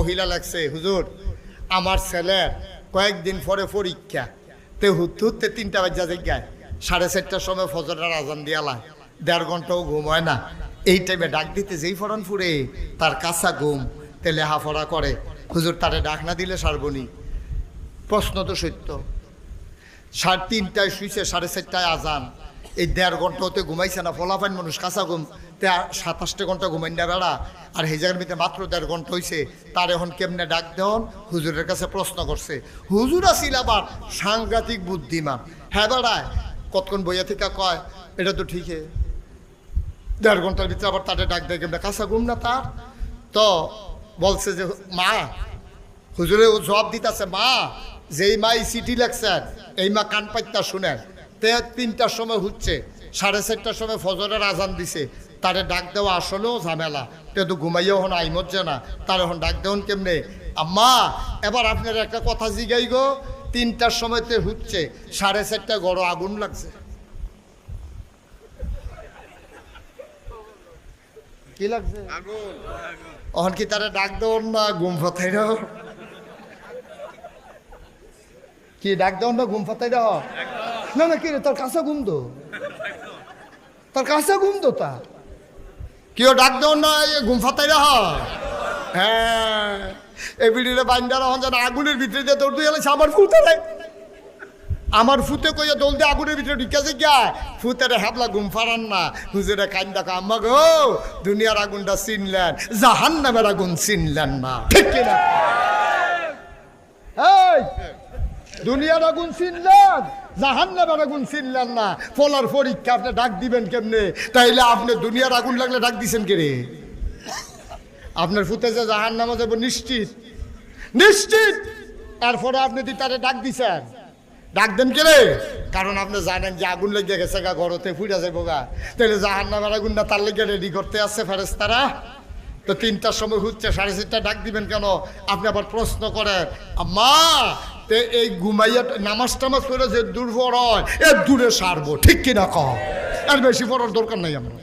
মহিলা লাগছে, হুজুর আমার ছেলের কয়েকদিন পরে পরীক্ষা, তে হুতে 3টা বাজা জায়গায় 4:30টার সময় ফজরের আজান দিয়ালা, 1.5 ঘন্টাও ঘুম হয় না। এই টাইমে ডাক দিতে যেই ফরান ফুরে তার কাঁচা ঘুম, তে লেহাফড়া করে, হুজুর তারে ডাক না দিলে সারবনি। প্রশ্ন তো সত্য, 3:30টায় শুইছে, 4:30টায় আজান, এই 1.5 ঘন্টা হতে ঘুমাইছে না। ফলাফাইন মানুষ কাঁচা ঘুম, তে 27টা ঘন্টা ঘুমাই না বেড়া, আর এই জায়গার ভিতরে মাত্র 1.5 ঘন্টা হয়েছে, তার এখন কেমনে ডাক দেন? হুজুরের কাছে প্রশ্ন করছে। হুজুর আসিল আবার সাংঘাতিক বুদ্ধিমান, হ্যাঁ বেড়ায় কতক্ষণ বইয়া থেকে কয় এটা তো ঠিকই, 1.5 ঘন্টার ভিতরে আবার তাদের ডাক দেয় কেমনে? কাঁচা ঘুম না তার? তো বলছে যে মা, হুজুরে ও জবাব দিতেছে, মা যেই মা এই চিঠি লেখছেন এই মা কান পাইতা শুনেন, তে 3টার সময় হচ্ছে, 4:30টার সময় ফজরের আজান দিছে, তারে ডাক দেওয়া আসলেও ঝামেলা, তে তো ঘুমাইয়াও হন আইমজ্জে না, তার এখন ডাক দেওয়ান কেমনে? আম্মা এবার আপনার একটা কথা জিগাই গো, 3টার সময়তে হচ্ছে, 4:30টায় গড় আগুন লাগছে, কি লাগছে? এখন কি তারা ডাক দেওয়ান না ঘুম ফাতাই রাহ? কি ডাক দেওয়ান না ঘুম ফাতাই রাহ? না না, কি রে তার কাঁচা ঘুম তো, তার কাঁচা ঘুম তো, তা কেউ ডাক দেওয়ান না ঘুম ফাতাই রাহ? হ্যাঁ, এই বিড়িরে বাইন্ডার হন যেন আগুনের ভিতরে দিয়ে দৌড় দিয়ে গেছে, আমার ফুতে রে, আমার ফুতে কইয়া দোল দিয়ে আগুনের ভিতরে ঢুকেছে গিয়া, ফুতেরে হাবলা ঘুম ফারান না। হুজুরে কাইন দেখো, আম্মা গো দুনিয়ার আগুনটা চিনলেন, জাহান্নামের আগুন চিনলেন না, ঠিক কিনা? এই দুনিয়ার আগুন চিনলেন, জাহান্নামের আগুন চিনলেন না, ফলার পরীক্ষা আপনি ডাক দিবেন কেমনে? তাইলে আপনি দুনিয়ার আগুন লাগলে ডাক দিছেন কে রে? আপনার ফুতে যে জাহান্নামে যাব নিশ্চিত, নিশ্চিত, এরপরে আপনি তারে ডাক দিছেন, ডাক দেন কে রে? কারণ আপনি জানেন যে আগুন লেগে গেছে গা, ঘরতে ফুটা যাবো গা, তাহলে জাহান্নামের আগুনটা তার লেগে রেডি করতে আসছে ফেরেশতারা। তো 3টার সময় হচ্ছে, 4:30টায় ডাক দিবেন কেন? আপনি আবার প্রশ্ন করেন, আম্মা তে এই ঘুমাইয়া নামাজ টামাজ করে যে দূর হয় এর দূরে সারবো, ঠিক কিনা কম? আর বেশি পড়ার দরকার নাই আমরা।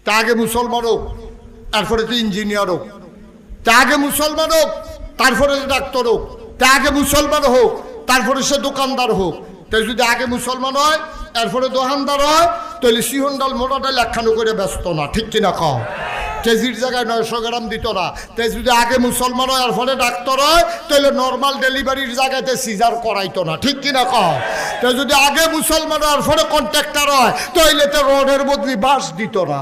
তা আগে মুসলমান হোক, তারপরে তো ইঞ্জিনিয়ার হোক, তা আগে মুসলমান হোক, তারপরে ডাক্তার হোক, তা আগে মুসলমান হোক, তারপরে সে দোকানদার হোক। তাই যদি আগে মুসলমান হয় এরপরে দোকানদার হয়, তাহলে সিহন ডাল মোটা ডাল একখানো করে ব্যস্ত না, ঠিক কিনা কম? কেজির জায়গায় 900 গ্রাম দিত না। তাই যদি আগে মুসলমান হয় এর ফলে ডাক্তার হয়, তাহলে নর্মাল ডেলিভারির জায়গাতে সিজার করাইতো না, ঠিক কিনা কম? তাই যদি আগে মুসলমান হয় এর ফলে কন্ট্রাক্টর হয়, তাহলে তো রডের বদলি বাস দিত না।